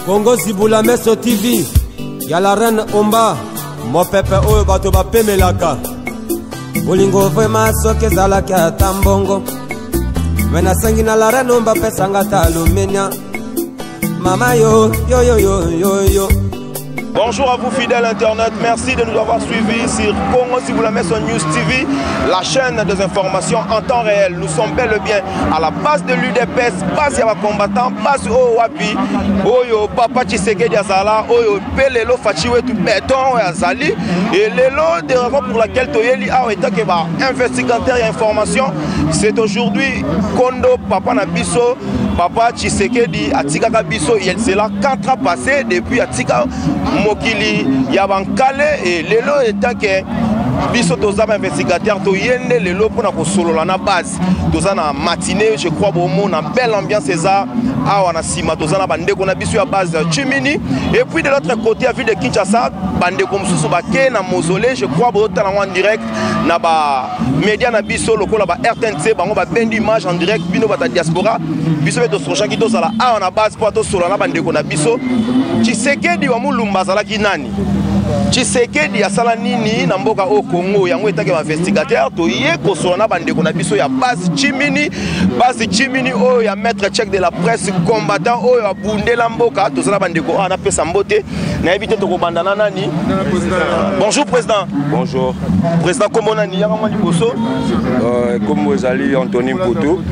Congo Zibula Meso TV, y'a la reine Omba, mon pépé oyo bato ba pemelaka. Bolingo vraiment soke zalaki atambongo. Wena sangi na la reine Omba pesanga talumenya. Mama yo, yo yo yo yo yo. Bonjour à vous fidèles internet, merci de nous avoir suivis sur Congo Zibula Meso News TV, la chaîne des informations en temps réel. Nous sommes bel et bien à la base de l'UDPS, base ya combattant, base au Wapi, Oyo Papa Tshisekedi Azala, Oyo Pelelo Fachiwe tout béton Azali, et l'élo des raisons pour laquelle Toyeli a été investigateur et information, c'est aujourd'hui Kondo Papa Nabiso, Papa Tshisekedi Atikaka Biso, il s'est là 4 ans passés depuis Atika Mokili Yabankale et l'élo étant que biso tozaba investigateur to yende lelo pour na kosolola na base tozana matinée je crois bon na belle ambiance ça awa na sima tozana bandeko na biso ya base Chimini et puis de l'autre côté à ville de Kinshasa bandeko mususu bake na mausolée je crois bon tala en direct na ba média na biso lokola ba RTNC bango ba bendi image en direct bino ba diaspora biso beto socha ki tozala awa na base pour to solola na bandeko na biso Tshisekedi wa mulumba zala ki nani Tshisekedi asala nini na mboka o Congo yango etake investigateur to ye kosolana bandeko na biso ya base Chimini o ya maître check de la presse combattant o ya bundela mboka to sala bandeko ana pesa mbote na ebite to kobandana nani. Bonjour président. Bonjour. Président comment nani ya mwa liboso comme vous allez Anthony Mputu.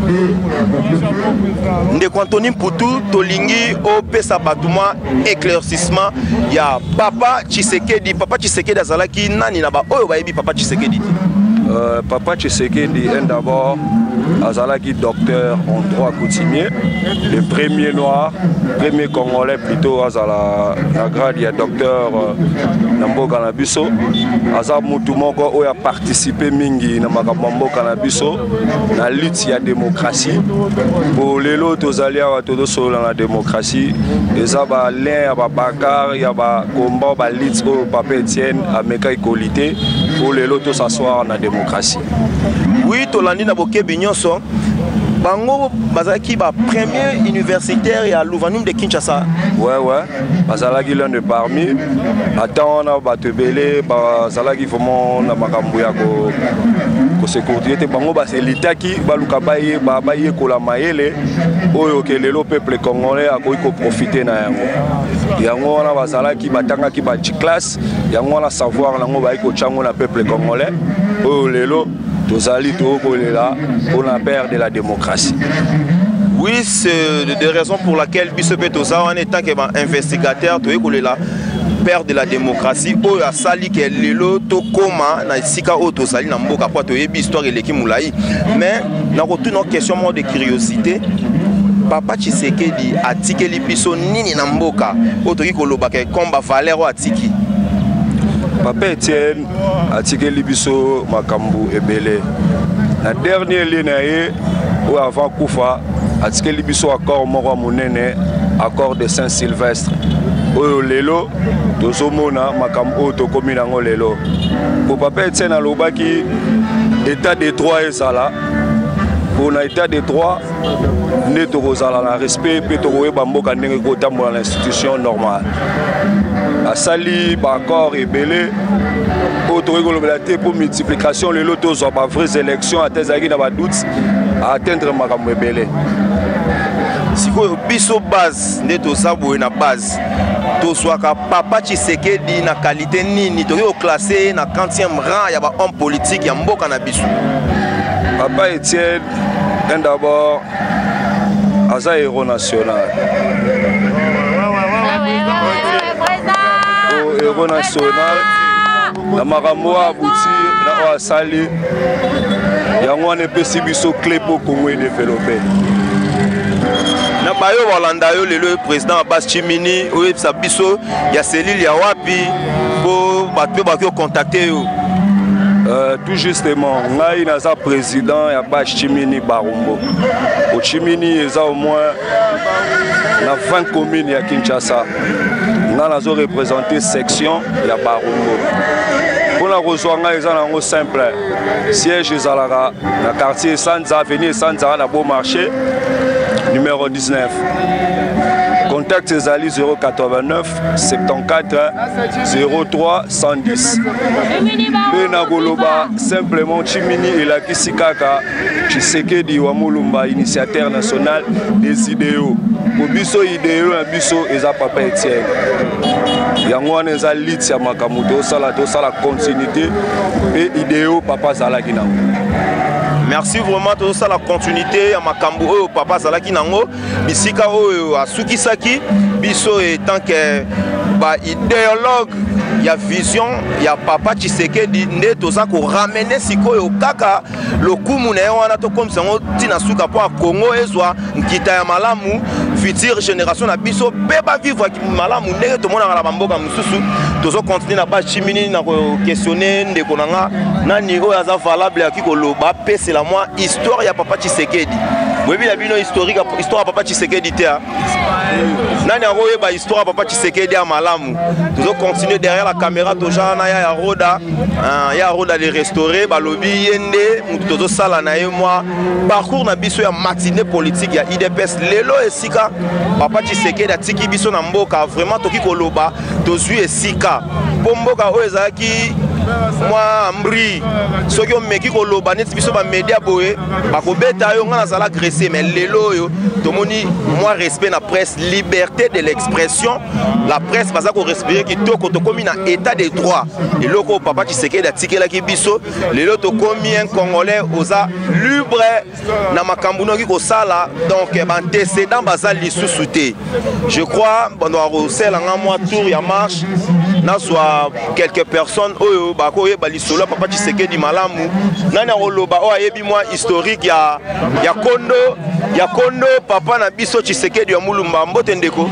Ndeko Anthony Mputu tolingi o pesa batuma éclaircissement ya Papa Tshisekedi. Papa Tshisekedi azalaki nani na ba oyo bayebi Papa Tshisekedi? Papa Tshisekedi est d'abord azalaki docteur en droit coutumier, le premier noir, premier congolais plutôt azala la grade ya docteur Namboka na biso. Aza mutu moko oyo a participé mingi na makambo mboka na biso na lutte ya démocratie. Pour lelo tozali awa tozo na démocratie, eza ba lien ya ba bakar ya ba combat ba lutte au Papa Etienne ameka equalité pour lelo to s'asseoir na démocratie. Oui, tolandi na bokebi nyonso. Bango bazalaki ba premier universitaire à l'Ouvanum de Kinshasa. Ouais. Bazalaki l'un de parmi. Attends, on a batebele, bazalaki vraiment na makambo ya ko sécurité. Bango c'est l'État qui baluka baye kola mayele oyo ke lelo peuple congolais a ko profiter na yango. Yango wana bazalaki batanga ki ba classe, yango wana savoir nango ba ko chango na peuple congolais. Oyo lelo tozali to kolela pour la perte de la démocratie. Oui, c'est des raisons pour lesquelles Bisope Toza en étant investigateur to kolela perte de la démocratie oyo asali ke lelo to koma na sika o tozali na mboka kwa to yebi histoire eleki mulai. Mais na retour une question moi de curiosité. Papa Tshisekedi atikeli biso nini na mboka otoki koloba ke komba valeur atiki? Papa Etienne atikeli biso makambu ebele. La dernière ligne ou avant Koufa atikeli biso accord moko monene, accord de Saint-Sylvestre. Oyo lelo tozomona makambu o to komi nango lelo. Pour Papa Etienne alobaki état de droit ezala. Pour l'état de droit, nous avons le respect et nous avons l'institution normale. À Sali, encore et belé, pour multiplication, les lotos ont pas vraies élections à Tezagi dans doute à atteindre ma belé. Si vous avez base, vous avez une base. To soit Papa Tshisekedi na qualité nini to classé na 40e rang ya ba homme politique ya mboka na biso. Papa Etienne d'abord aza héros national. Héros national na makambo aboutir na asali yango ne pesi biso clé pour Congo développer. na bayo balanda yo lelo président Abbas Chimini oyo sa biso ya selile ya wapi po bato ba contacter yo. Tout justement, ngai naza président ya Abbas Chimini Barumbo. Au Chimini eza au moins na 20 communes ya Kinshasa. Nga nazo représenter section ya Barumbo. Pour la rejoindre, ils ont simple. Siège Zalara, dans le quartier Sanza, avenue Sanza, dans Beau Marché, numéro 19. Contact Zali 089 74 03 110. Benagoloba, simplement Chimini et la Kisikaka, Tshisekedi Wamulumba, initiateur national des idéaux. Pour biso idéaux, un biso et za papa Etienne. Yango neza lit ya makamuto sala continuité et idéaux papa Zalaki nango. Merci vraiment tout ça la continuité à makambo oyo papa Zalaki nango bisika oyo asukisaki biso etant que ba idéologue ya vision ya papa Tshisekedi nde toza ko ramener sikoyo kaka lokumu na wana to comme ça tina suka po Congo ezwa nkita ya malamu future génération na biso beba vivre malamu ndenge to mona na bamboka mususu tozo continuer na ba Chimini na ko questionner ndeko nanga nani oyo aza valable ya kiko loba pese la moi histoire ya papa Tshisekedi webi la bino historique histoire ya papa Tshisekedi te nani aroye ba histoire ya papa Tshisekedi ya malamu tozo continuer derrière la caméra toja na ya roda les restaurer ba lobby yende mutu tozo sala na ye moi parcours na biso ya matinée politique ya IDPS lelo esika papa Tshisekedi atiki biso na mboka vraiment toki koloba tozui esika po mboka oyo ezalaki moi mbri soki omeki koloba neti biso ba média boye bakobeta yo nga nazala agressé mais lelo yo tomoni moi respect na presse liberté de l'expression la presse baza ko respirer kitoko to komi na état de droit eloko papa Tshisekedi atikelaki biso lelo to komi un congolais oza libre na makambo noki ko sala donc antécédent baza lisusu te je crois bando arosela nga moi tour ya marche na soit quelques personnes oyo bako yeba lisolo papa Tshisekedi malamu nani akoloba o ayebi moi historique ya kondo papa na biso Tshisekedi ya mulumba mbote ndeko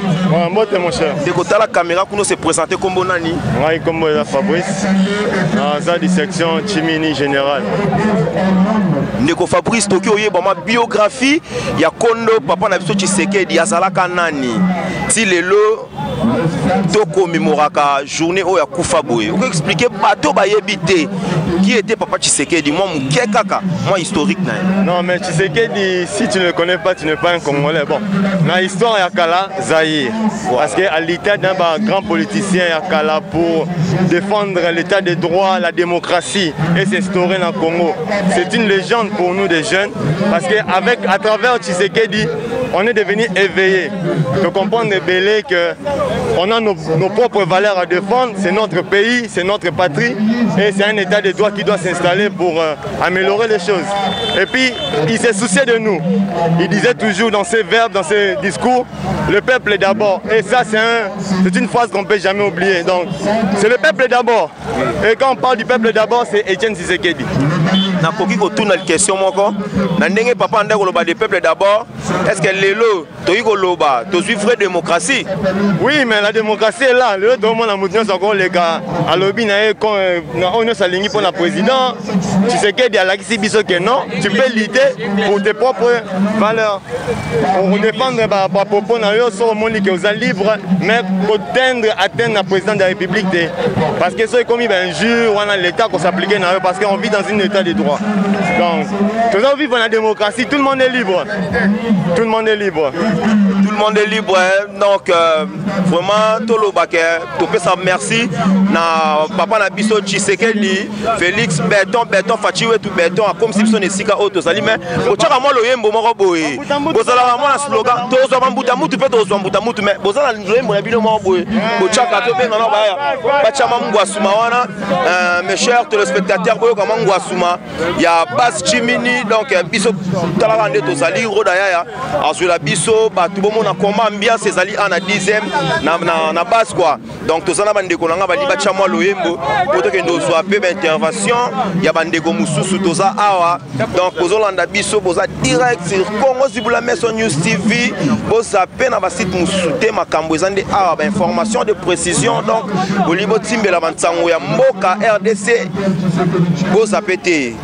mbote mon cher ndeko tala caméra kuno se présenter kombo nani ngai kombo ya Fabrice na za di section Chimini général ndeko Fabrice toki oyeba ma biographie ya kondo papa na biso Tshisekedi azalaka nani ti lelo to commémoraka journée oya kufa boye on peut expliquer bato ba yebité qui était papa Tshisekedi moi muke kaka moi historique na non mais Tshisekedi si tu ne le connais pas tu n'es pas un Congolais bon na histoire ya kala Zaïre parce que à l'état d'un grand politicien ya kala pour défendre l'état de droit la démocratie et s'instaurer dans le Congo c'est une légende pour nous des jeunes parce que avec à travers Tshisekedi on est devenu éveillé de comprendre belé que on a nos propres valeurs à défendre, c'est notre pays, c'est notre patrie et c'est un état de droit qui doit s'installer pour améliorer les choses. Et puis, il s'est soucié de nous. Il disait toujours dans ses verbes, dans ses discours, le peuple est d'abord. Et ça, c'est une phrase qu'on ne peut jamais oublier. Donc, c'est le peuple d'abord. Et quand on parle du peuple d'abord, c'est Etienne Tshisekedi. Na koki ko tuna question moko na ndenge papa ndeko loba de peuple d'abord est-ce que lelo toyi ko loba to suivre démocratie oui mais la démocratie est là le tout le monde a moutions encore les gars à lobby na on est salingi pour la président tu sais que dia la kisi biso que non tu peux lutter pour tes propres valeurs pour défendre par propos na yo sur monde qui est libre mais pour atteindre la présidence de la République parce que ça est comme un jour on a l'état qu'on s'appliquer na yo parce qu'on vit dans un état de droit. Donc, tout le monde vit dans la démocratie, tout le monde est libre. Tout le monde est libre. Tout le monde est libre. Donc, vraiment, tout le baquet, tout ça, merci. Na papa na biso Tshisekedi, Félix, Béton, Fatiwe, tout Béton, comme si son esika auto salime. Bochaka mo loyembo moko boye. Bozala mo na slogan, tozo bambuta mutu pe tozo bambuta mutu mais bozala loyembo na bino moko boye. Bochaka to benga na baya. Bachama mngwa suma wana. Mes chers téléspectateurs, boyo kama mngwa suma. il y a Bass Chimini donc biso talande to zali roda ya ensuite la biso ba tout bon na comment ambiance ezali en 10e na base quoi donc to zana bande ko nga bali ba chamwa loyembo poto ke ndo soit peu intervention ya bande ko mususu to za awa donc ozolanda biso boza direct sur Congo Zibula Meso News TV boza pe na ba site mususu te makambo ezande awa ba information de précision donc olibo timbela bantango ya mboka RDC boza pété.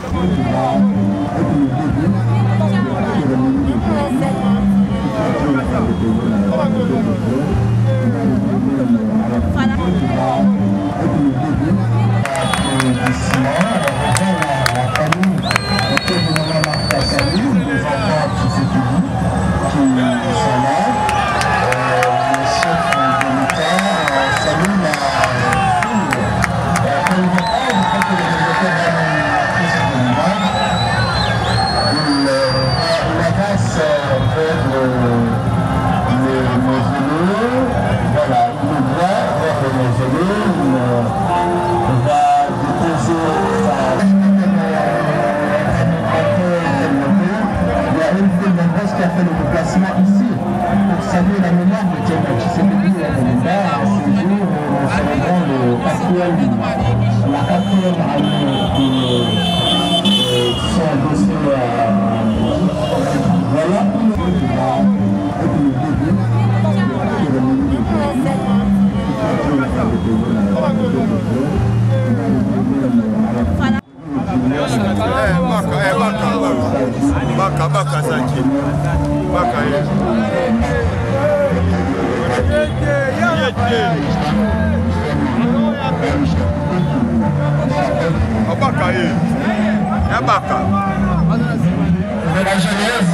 De la Genèse,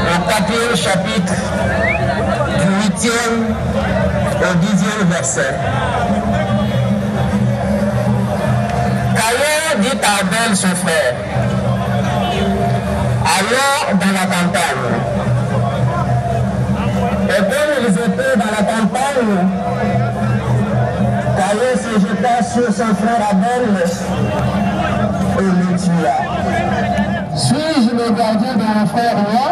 au 4e chapitre, du 8e au 10e verset. Caïn dit à Abel son frère, allons dans la campagne. Et comme ils étaient dans la campagne, Caïn se jeta sur son frère Abel et le tua. Suis-je le gardien de mon frère roi?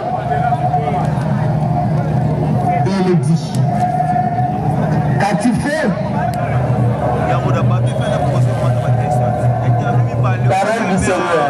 Et il dit, qu'as-tu fait? Parole du Seigneur.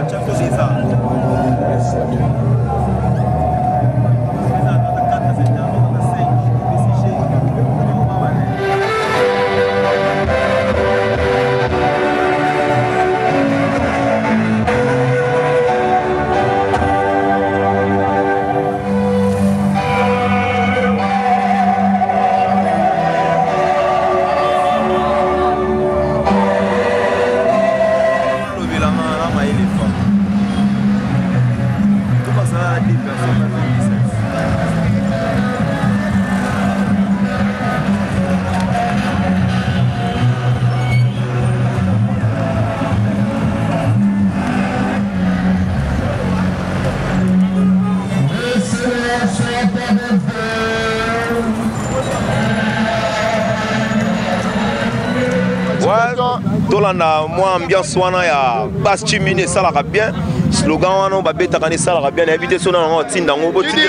Tolanda moi ambiance wana ya Bass Chimini ça la bien slogan wana ba beta kani ça la bien invité sona ngo tinda ngo botinde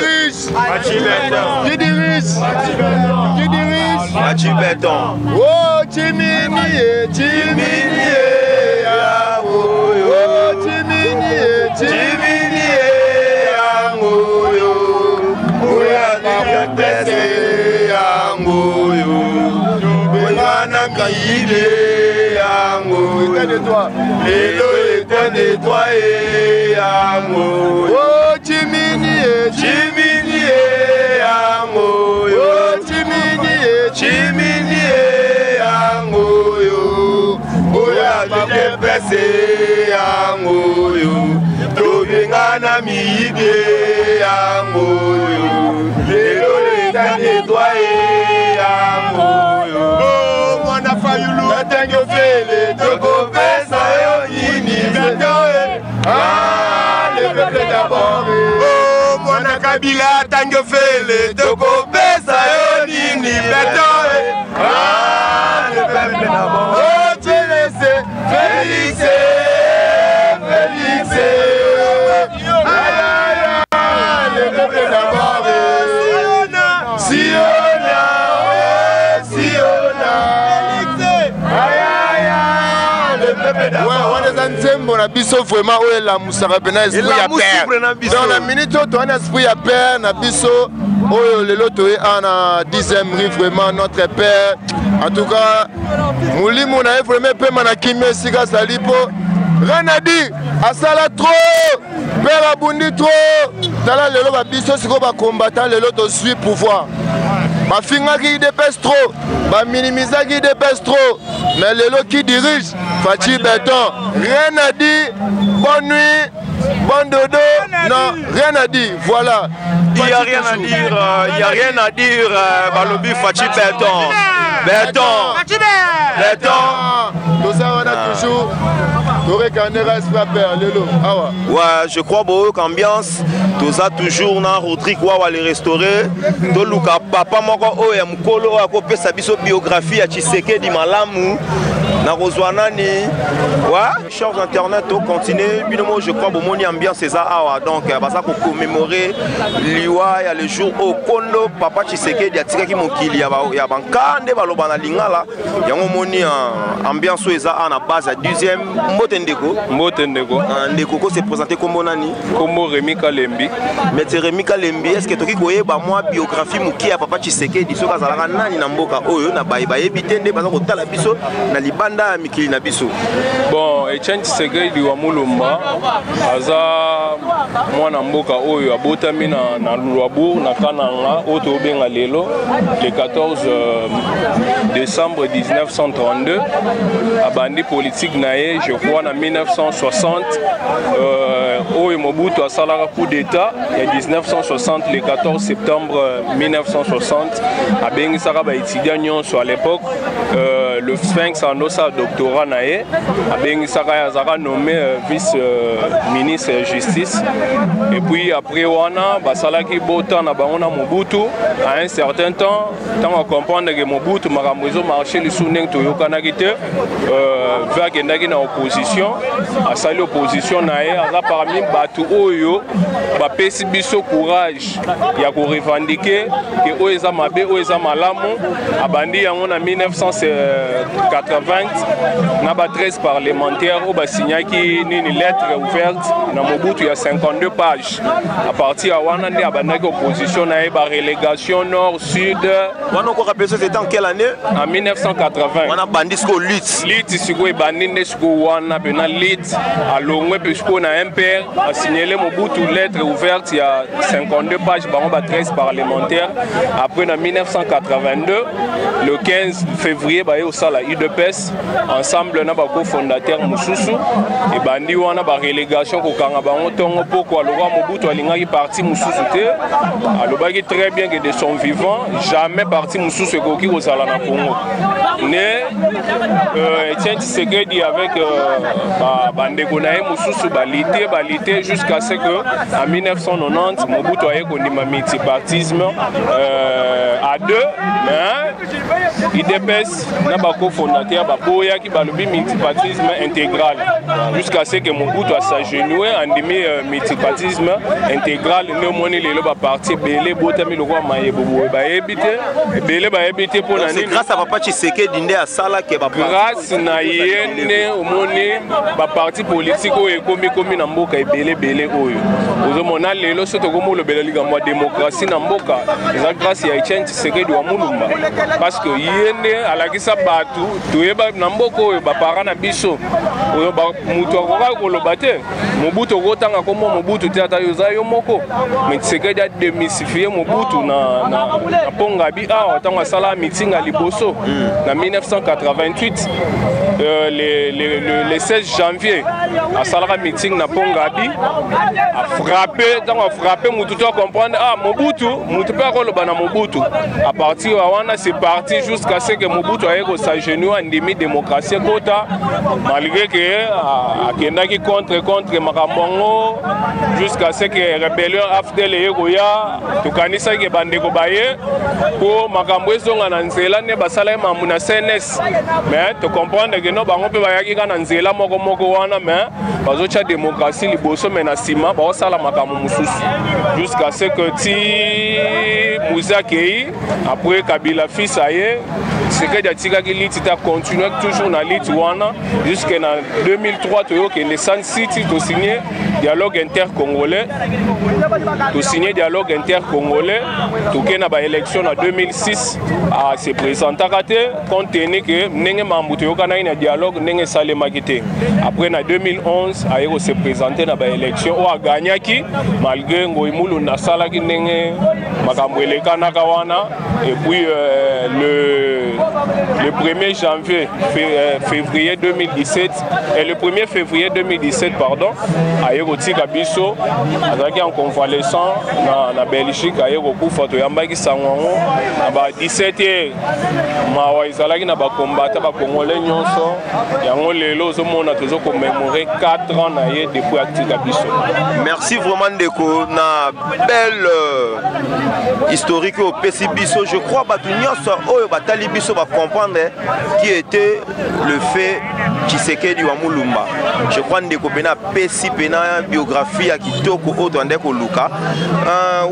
Machi Beton oh Chimini ya oh Chimini ya ngoyo oya na pese ya ngoyo oyana kaide éteins de toi et amour. Oh Chimini amour. Oh Chimini amour. Oya de pese amour. Tobengana miide amour. Éteins de toi et amour. Oh mon affaire Tango fele, Togo pesa yo yini ah, le peuple d'abord. Oh, Mwana Kabila, Tango fele, Togo pesa yo yini ah, le peuple d'abord. Oh, tu laisses, Félix, na biso vraiment oyo la musaka pena esprit ya père. Donc la minute to un esprit ya père na biso oyo lelo to ana 10e rue vraiment notre père. En tout cas, Moulimo na vraiment pema na kimé sika salipo. Rien à dire, asala trop, père abundi trop. Tala lelo ba biso siko ba combattant lelo to suit pouvoir. Ba finga qui dépêche trop, ba minimiser qui dépêche trop. Mais lelo qui dirige, Fachi Béton. Rien à dire, bonne nuit, bon dodo. Non, rien à dire, voilà. Il n'y a rien à dire, il n'y a rien à dire, Balobi Fachi Béton. Béton. Tout ça on a toujours. Ouais, je crois qu'ambiance, tout ça toujours dans Rodrigue Wawa les restaurer. To luka papa moko oya mukolo akope sa biso biographie à Tshisekedi malamu na rozwanani. Ouais, chers internet au continuer. Binomo je crois bomoni ambiance c'est ça awa donc basa pour commémorer liwa ya le jour au Kondo papa Tshisekedi atikaki mokili ya bankande baloba na lingala yango moni ambiance eza na base à 2e Ndeko. Ndeko s'est présenté comme Nani. Comme Rémi Kalembi. Mais Rémi Kalembi, est-ce que tu as moi biographie Mouki à Papa Tshisekedi Diso Kazalaka Nani Namboka Oyo na Baïba Ebitende Bazako Tala Biso na Libanda Mikili na Biso. Bon, Etienne Tshisekedi wa Mulumba Aza Mwana Mboka Oyo Abotami na Luabour na Kananga Oto Benga Lelo le 14 décembre 1932 Abandi politique nae je crois en 1960, Mobutu a salé un coup d'État. En 1960, le 14 septembre 1960, à Bengisaraba étudiant à l'époque, le Sphinx en osa doctorat naé, à Bengisaraba nommé vice-ministre de justice. Et puis après Wana, Basalaki Botan a Mobutu à un certain temps, tant à comprendre que Mobutu m'a marché le soutien de Yokanagite, vers Gendagi na opposition. À sa l'opposition parmi Batu Oyo, Bapesi biso courage, il y a pour revendiquer que Oeza Mabe, Oeza Malamu, Abandi en 1980, n'a pas 13 parlementaires, au Bassignaki, ni une lettre ouverte, dans Mobutu, il y a 52 pages. À partir de Wanande, Abandaki opposition, il y a une relégation nord-sud. On a encore rappelé ça, c'était en quelle année? En 1980. On a bandi ce qu'on lutte. Lutte, c'est quoi, bandi, ce qu'on a lutte. À Longwe, puisqu'on a un père, a signalé Mobutu, lettre ouverte, il y a 52 pages, on a 13 parlementaires. Après, en 1982, le 15 février, au Sala UDPS, ensemble, on a un cofondateur Moussousou, et bandi, on a une relégation pour Kangabango, pourquoi le roi Mobutu a parti Moussousou. Alors, très bien que de son vivant, jamais parti Moussousou Goki au Sala na Congo. Mais, Etienne Tshisekedi avec Bandegonae Moussousou balité jusqu'à ce que en 1990 Mobutu a eu un multipartisme à deux, mais IDPS n'a pas cofondateur Baboya qui a le multipartisme intégral jusqu'à ce que Mobutu a s'agenoué en demi multipartisme intégral. Nous avons le parti Belé Botami le roi Mayebobo pour l'année. Grâce à Papa Tshisekedi Dinde à Sala qui va grâce na yene au moni parti politique comme na mboka ebele oyo ozomona lelo soto komo le bela liga moi démocratie na mboka eza grâce ya Etienne Tshisekedi wa Mulumba parce que yene alakisa batu toyeba na mboka oyo ba para na biso oyo ba mutu akoka koloba te Mobutu okotanga komo Mobutu te ata yoza yo moko mais Tshisekedi a démystifié Mobutu na Pongabi awa tanga sala meeting à liboso na 1988 le 16 janvier à Salara meeting na Pongabi a frappé Mobutu à comprendre Mobutu pas na Mobutu à partir de Wana c'est parti jusqu'à ce que Mobutu ait s'agenouiller en demi démocratie kota malgré que a kendaki contre Makamongo jusqu'à ce que rébellion after les Goya to kanisa ke bandeko baye pour makambo ezonga na nzela ne basala mamuna CNS mais to comprendre que no bango pe bayaki kana nzela moko wana mais bazocha démocratie liboso mais na sima ba osala makambo mususu jusqu'à ce que ti Mouzakei après Kabila fils aye c'est que Diatika qui lit ta continue toujours na lit wana jusqu'à 2003 to que Nissan City to signer dialogue intercongolais to signer dialogue intercongolais to que na ba élection en 2006 à se présenter compte tenu que nenge mambuto yo kana ina dialogue nenge sale makité après na 2011 ayo se présenter na ba élection o a gagné qui malgré ngoimulu na sala ki nenge makambo elekana kawana et puis le 1er janvier février 2017 et le 1er février 2017 pardon ayo tika biso azaki en convalescent na Belgique ayo ko photo yambaki sangwango ba 17 mawa izalaki na ba combattant ba congolais nyonso yango lelo zo mona tozo commémorer 4 ans na ye depuis atika biso. Merci vraiment Ndeko na belle historique au PC biso. Je crois batu nyonso oyo batali biso ba comprendre qui était le fait Tshisekedi wa Mulumba. Je crois Ndeko pena PC pena biographie ya kitoko oto Ndeko Luka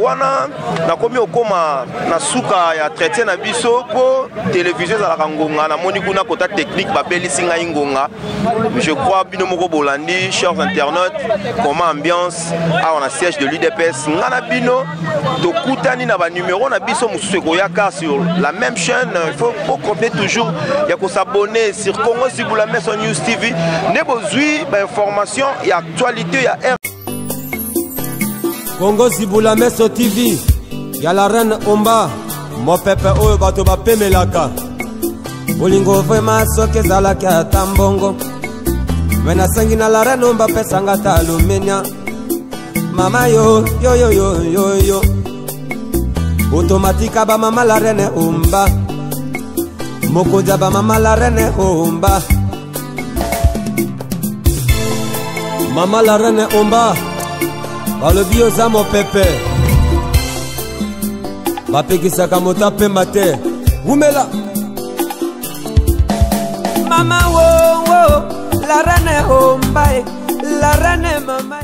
wana na komi okoma na suka ya traité na biso po télévision za la ngonga na moni kuna kota technique ba belisi nga ngonga. Je crois bino moko bolandi chers internautes comment ambiance on a siège de l'UDPS ngana bino to kutani na ba numéro na biso mususu koyaka sur la même chaîne. Il faut compter toujours ya ko s'abonner sur Congo Zibula Meso News TV ne bozui ba information et actualité ya Congo Zibula Meso TV ya la reine Omba mo pepe oyo bato ba pemelaka bolingo vraiment soke zalaki ata mbongo mena sangi na la reine Omba pesanga ta alumenia mama yo automatique ba mama la reine Omba mokoja ba mama la reine Omba mama la reine Omba balobi oza mo pepe bapekisaka mota pemba te umela mama wo la reine Omba la reine mama